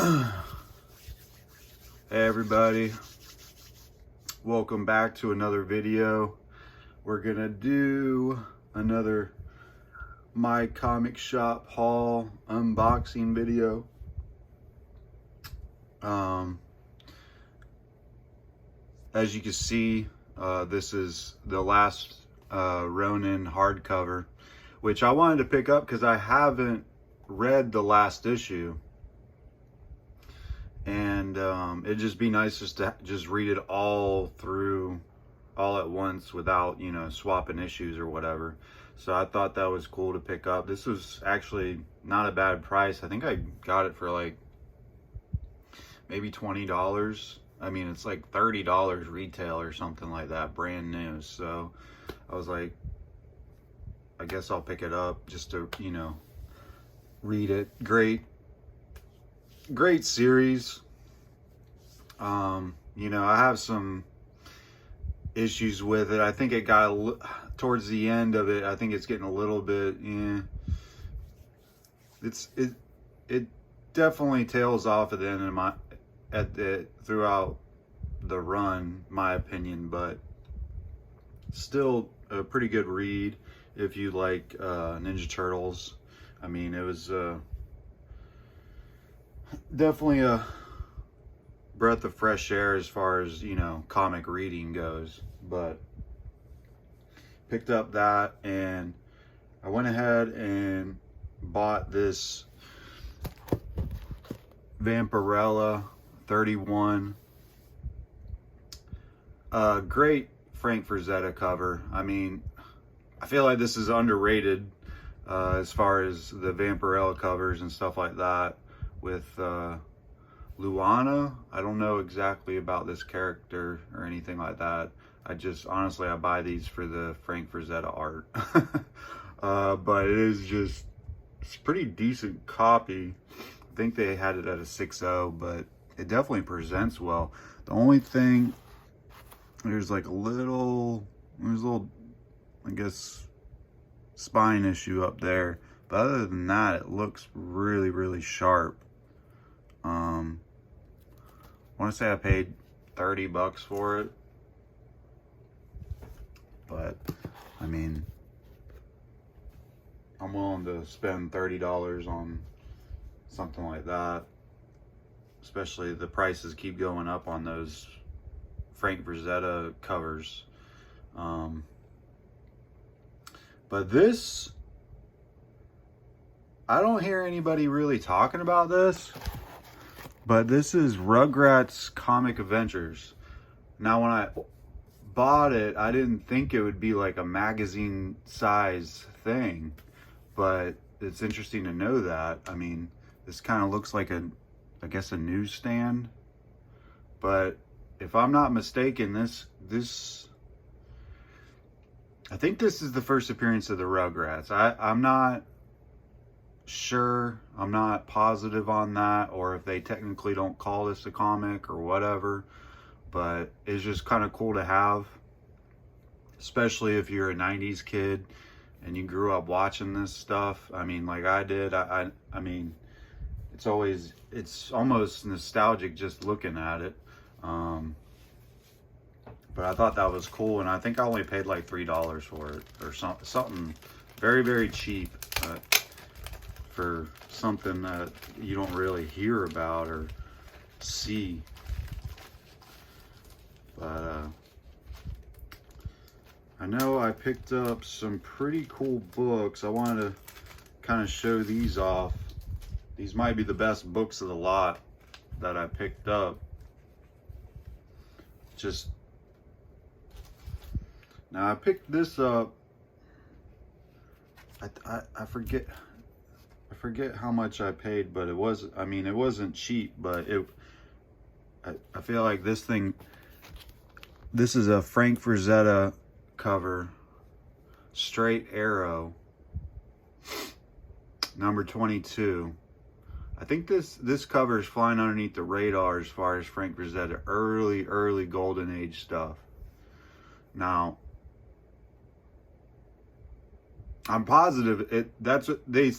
Hey everybody, welcome back to another video. We're gonna do another Mycomicshop haul unboxing video. As you can see, this is the last Ronin hardcover, which I wanted to pick up because I haven't read the last issue. And it'd just be nice just to just read it all through all at once without, you know, swapping issues or whatever. So I thought that was cool to pick up. This was actually not a bad price. I think I got it for like maybe $20. I mean, it's like $30 retail or something like that, brand new. So I was like, I guess I'll pick it up just to, you know, read it. Great series. You know, I have some issues with it. I think it got towards the end of it. I think it's getting a little bit. It definitely tails off at the end of throughout the run, my opinion. But still a pretty good read if you like Ninja Turtles. I mean, it was definitely a breath of fresh air as far as, you know, comic reading goes. But picked up that, and I went ahead and bought this Vampirella 31. Great Frank Frazetta cover. I mean, I feel like this is underrated as far as the Vampirella covers and stuff like that. With Luana, I don't know exactly about this character or anything like that. I just, honestly, I buy these for the Frank Frazetta art. But it is just, it's a pretty decent copy. I think they had it at a 6.0, but it definitely presents well. The only thing, there's like a little, I guess, spine issue up there. But other than that, it looks really, really sharp. I want to say I paid $30 for it, but I mean, I'm willing to spend $30 on something like that, especially the prices keep going up on those Frank Frazetta covers. But this, I don't hear anybody really talking about this, but this is Rugrats Comic Adventures. Now, when I bought it, I didn't think it would be like a magazine size thing, but it's interesting to know that. I mean, this kind of looks like I guess a newsstand, but if I'm not mistaken, this I think this is the first appearance of the Rugrats. I'm not sure, I'm not positive on that, or if they technically don't call this a comic or whatever, but it's just kind of cool to have, especially if you're a 90s kid and you grew up watching this stuff. I mean, like I did. I mean, it's almost nostalgic just looking at it. But I thought that was cool, and I think I only paid like $3 for it, or something very, very cheap. For something that you don't really hear about or see. But I know I picked up some pretty cool books. I wanted to kind of show these off. These might be the best books of the lot that I picked up. Just now, I picked this up. I forget how much I paid, but it was, I mean, it wasn't cheap, but I feel like this is a Frank Frazetta cover, Straight Arrow, number 22. I think this cover is flying underneath the radar as far as Frank Frazetta early golden age stuff. Now, I'm positive that's what they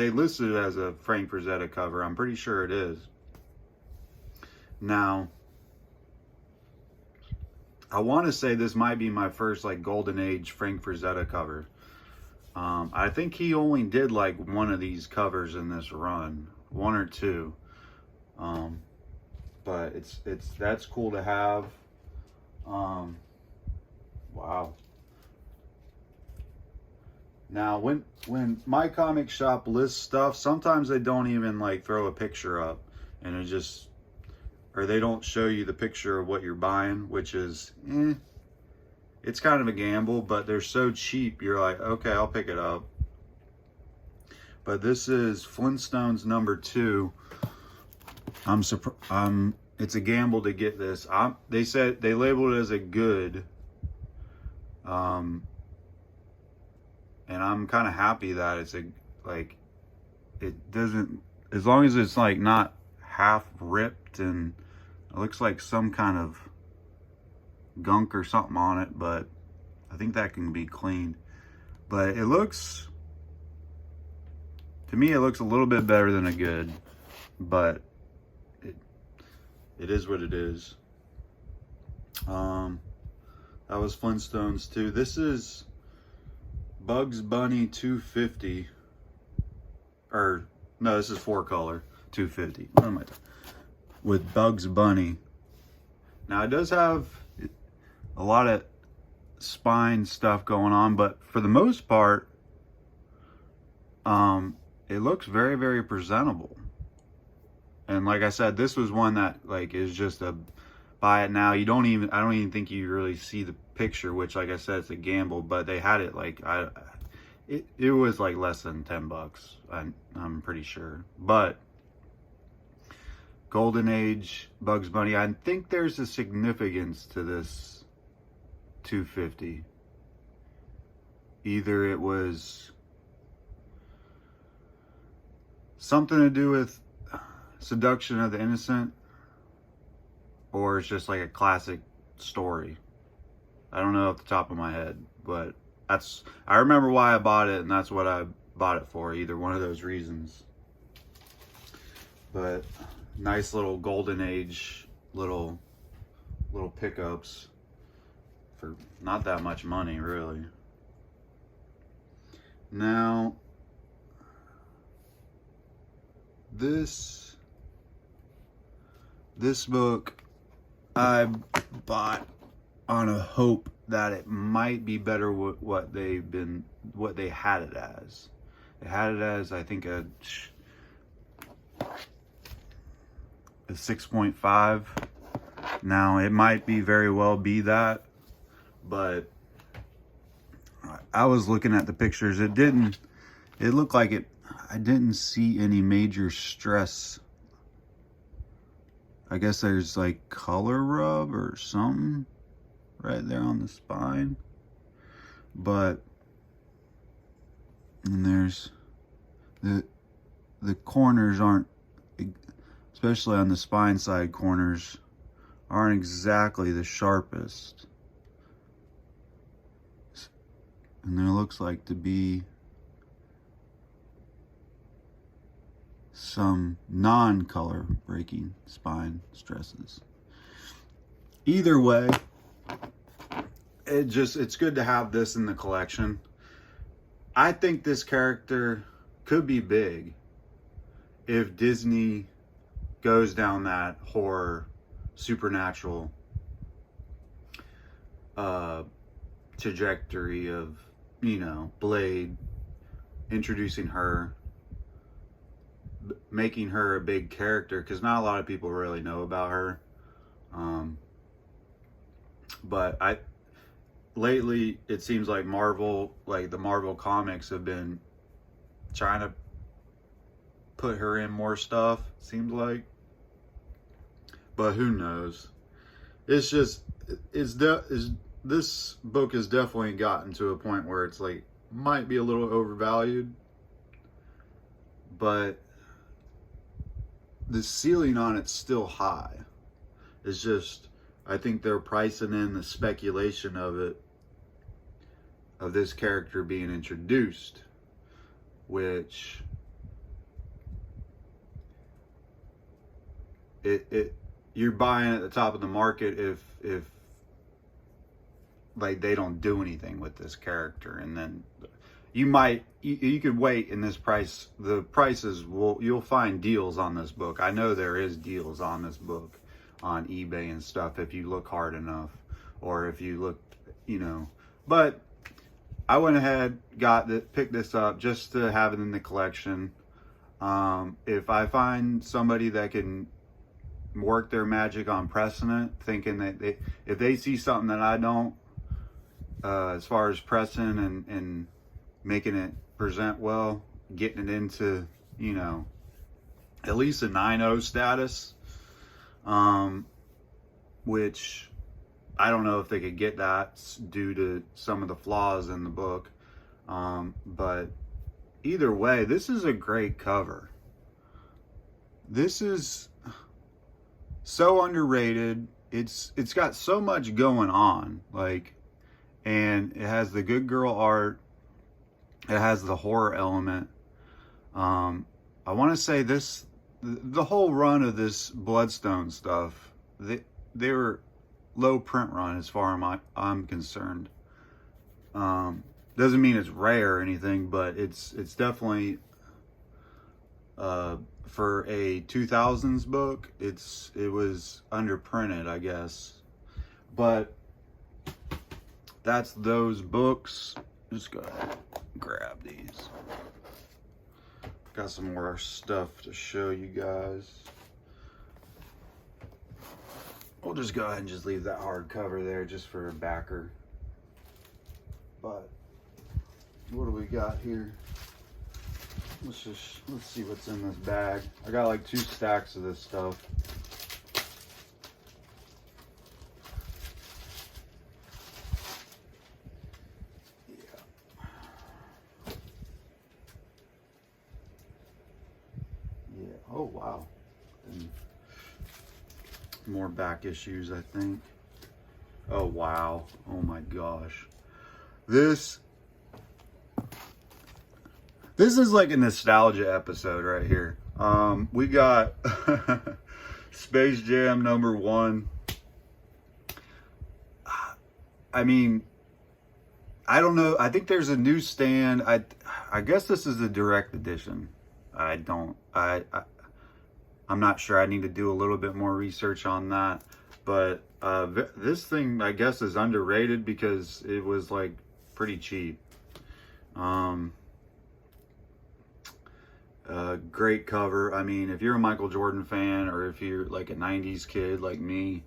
listed it as a Frank Frazetta cover. I'm pretty sure it is. Now, I want to say this might be my first like Golden Age Frank Frazetta cover. I think he only did like one of these covers in this run, one or two. But that's cool to have. Wow. Now, when Mycomicshop lists stuff, sometimes they don't even like throw a picture up, and it just, or they don't show you the picture of what you're buying, which is, it's kind of a gamble, but they're so cheap, you're like, okay, I'll pick it up. But this is Flintstones #2. It's a gamble to get this. They said they labeled it as a good. And I'm kind of happy that it's it doesn't, as long as it's like not half ripped and it looks like some kind of gunk or something on it, but I think that can be cleaned. But it looks, to me, it looks a little bit better than a good, but it is what it is. That was Flintstones 2. This is Bugs Bunny 250. Or, no, this is 4-color 250. What am I talking? With Bugs Bunny. Now, it does have a lot of spine stuff going on, but for the most part, it looks very, very presentable. And like I said, this was one that like is just a buy it now. I don't even think you really see the picture, which like I said, it's a gamble, but they had it like, it was like less than $10. I'm pretty sure. But Golden Age Bugs Bunny, I think there's a significance to this 250. Either it was something to do with seduction of the innocent, or it's just like a classic story. I don't know off the top of my head, but I remember why I bought it, and that's what I bought it for, either one of those reasons. But nice little Golden Age little pickups for not that much money, really. Now, this book I bought on a hope that it might be better what they had it as. They had it as, I think, a 6.5. Now it might be very well be that, but I was looking at the pictures. It looked like it. I didn't see any major stress. I guess there's like color rub or something right there on the spine, but and there's the corners aren't, especially on the spine side corners, aren't exactly the sharpest, and there looks like to be some non-color breaking spine stresses. Either way, it's good to have this in the collection. I think this character could be big if Disney goes down that horror, supernatural trajectory of, Blade, introducing her, making her a big character, because not a lot of people really know about her. But lately it seems like the Marvel comics have been trying to put her in more stuff, seems like. But who knows? It's just, this book has definitely gotten to a point where it's like, might be a little overvalued, but the ceiling on it's still high. It's just, I think they're pricing in the speculation of this character being introduced, which you're buying at the top of the market if like they don't do anything with this character, and then you could wait in this price. The prices you'll find deals on this book. I know there is deals on this book on eBay and stuff if you look hard enough, or if you look, but I went ahead, picked this up just to have it in the collection. If I find somebody that can work their magic on precedent, thinking that if they see something that I don't, as far as pressing and making it present well, getting it into, at least a 9.0 status, which I don't know if they could get that due to some of the flaws in the book. But either way, this is a great cover. This is so underrated. It's got so much going on, and it has the good girl art. It has the horror element. I want to say the whole run of this Bloodstone stuff, they were low print run as far as I'm concerned. Doesn't mean it's rare or anything, but it's definitely for a 2000s book, it was underprinted, I guess. But that's those books. Just go ahead and grab these. Got some more stuff to show you guys. We'll just go ahead and just leave that hardcover there just for a backer. But what do we got here? Let's see what's in this bag. I got like 2 stacks of this stuff. Yeah. Oh wow. And more back issues, I think. Oh wow. Oh my gosh. This is like a nostalgia episode right here. We got Space Jam #1. I mean, I don't know. I think there's a newsstand. I guess this is a direct edition. I'm not sure. I need to do a little bit more research on that. But this thing, I guess, is underrated because it was like pretty cheap. Great cover. I mean, if you're a Michael Jordan fan, or if you're like a 90s kid like me,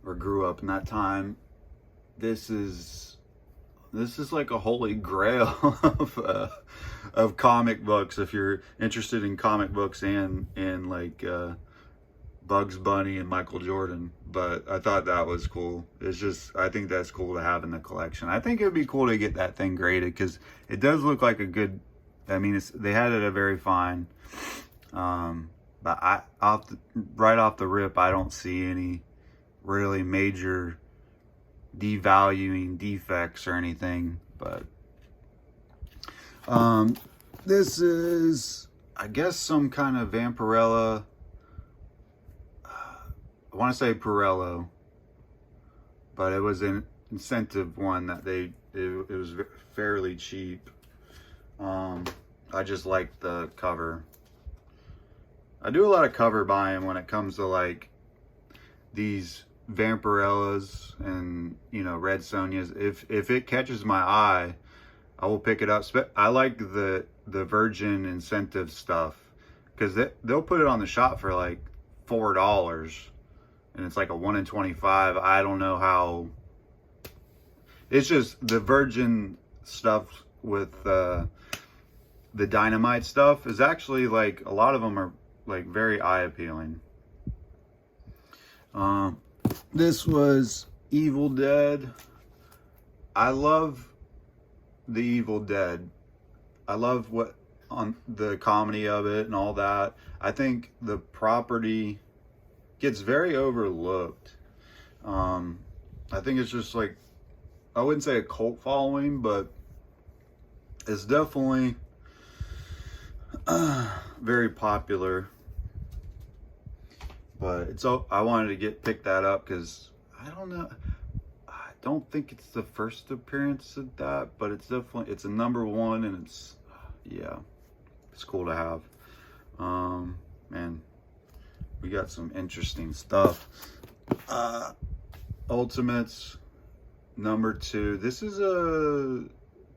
or grew up in that time, this is like a holy grail of comic books. If you're interested in comic books and like Bugs Bunny and Michael Jordan. But I thought that was cool. I think that's cool to have in the collection. I think it would be cool to get that thing graded because it does look like a good. I mean, they had it a very fine. But right off the rip, I don't see any really major devaluing defects or anything. But this is, I guess, some kind of Vampirella. I want to say Pirello, but it was an incentive one that it was fairly cheap. I just like the cover. I do a lot of cover buying when it comes to like these Vampirellas and Red Sonjas. If it catches my eye, I will pick it up. I like the Virgin incentive stuff because they'll put it on the shop for like $4, and it's like a 1 in 25. I don't know how. It's just the Virgin stuff with the Dynamite stuff is actually like a lot of them are like very eye appealing. This was Evil Dead. I love the Evil Dead. I love on the comedy of it and all that. I think the property gets very overlooked. I think it's just like, I wouldn't say a cult following, but it's definitely very popular. But I wanted to pick that up because I don't know. I don't think it's the first appearance of that, but it's definitely, it's a number one, and it's, yeah, it's cool to have. Man, we got some interesting stuff. Ultimates number 2. This is a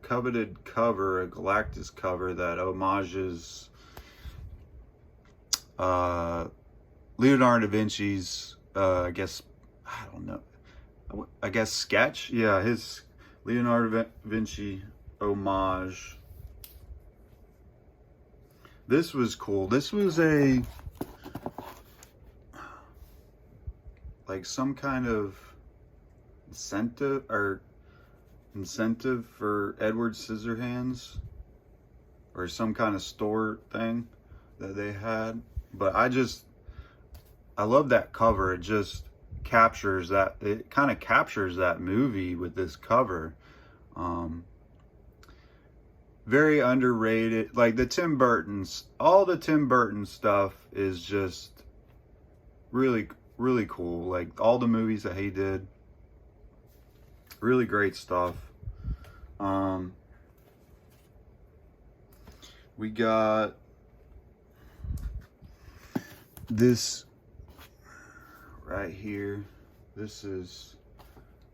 coveted cover, a Galactus cover that homages Leonardo da Vinci's, I guess, I don't know, I guess sketch. Yeah, his Leonardo da Vinci homage. This was cool. This was like some kind of incentive for Edward Scissorhands, or some kind of store thing that they had. But I love that cover. It just captures that, it kind of captures that movie with this cover. Very underrated. Like all the Tim Burton stuff is just really, really cool. Like all the movies that he did, really great stuff. We got this right here. This is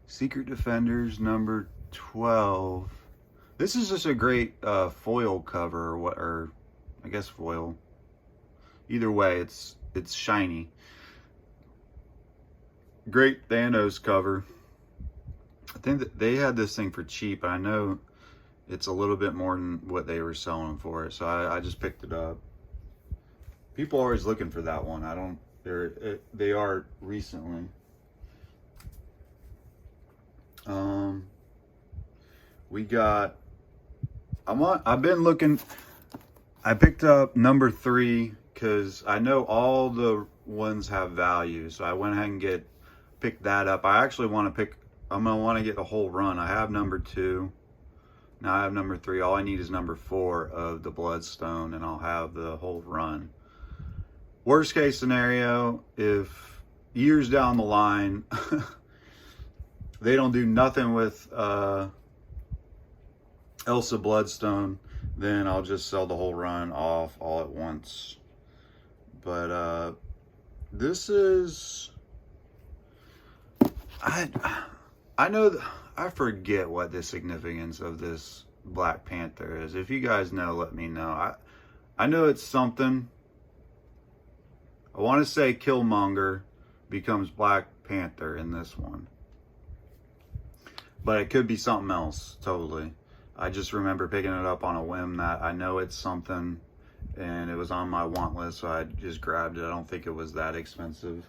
Secret Defenders number 12. This is just a great foil cover, or I guess foil. Either way, it's shiny. Great Thanos cover. I think that they had this thing for cheap. I know it's a little bit more than what they were selling for it, so I just picked it up. People are always looking for that one. They are recently. We got, I've been looking, I picked up number 3 because I know all the ones have value, so I went ahead and picked that up. I actually want to I'm going to want to get the whole run. I have number 2. Now I have number 3. All I need is number 4 of the Bloodstone, and I'll have the whole run. Worst case scenario, if years down the line, they don't do nothing with Elsa Bloodstone, then I'll just sell the whole run off all at once. But this is, I know, I forget what the significance of this Black Panther is. If you guys know, let me know. I know it's something. I want to say Killmonger becomes Black Panther in this one, but it could be something else totally. I just remember picking it up on a whim that I know it's something, and it was on my want list, so I just grabbed it. I don't think it was that expensive.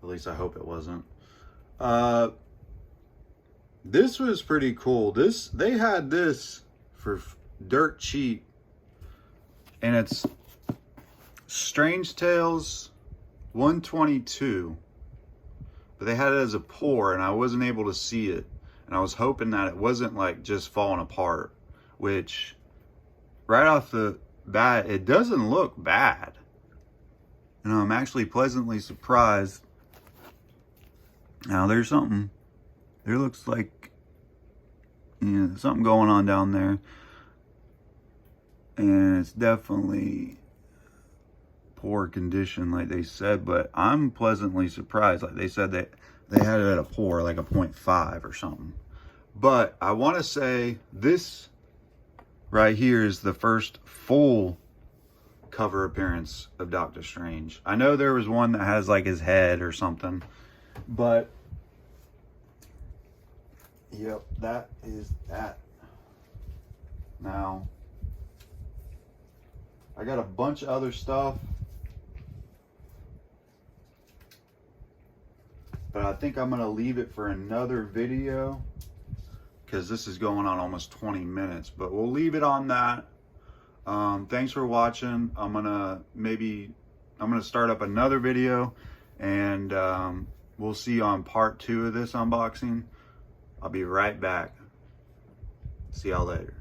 At least I hope it wasn't. This was pretty cool. They had this for dirt cheap, and it's Strange Tales 122, but they had it as a pour, and I wasn't able to see it, and I was hoping that it wasn't like just falling apart, which right off the bat, it doesn't look bad. You know, I'm actually pleasantly surprised. Now there looks like, you know, something going on down there, and it's definitely poor condition like they said, but I'm pleasantly surprised. Like they said that they had it at a pour, like a 0.5 or something. But I want to say this right here is the first full cover appearance of Doctor Strange. I know there was one that has like his head or something, but yep, that is that. Now I got a bunch of other stuff, but I think I'm going to leave it for another video because this is going on almost 20 minutes, but we'll leave it on that. Thanks for watching. I'm going to start up another video, and we'll see you on part 2 of this unboxing. I'll be right back. See y'all later.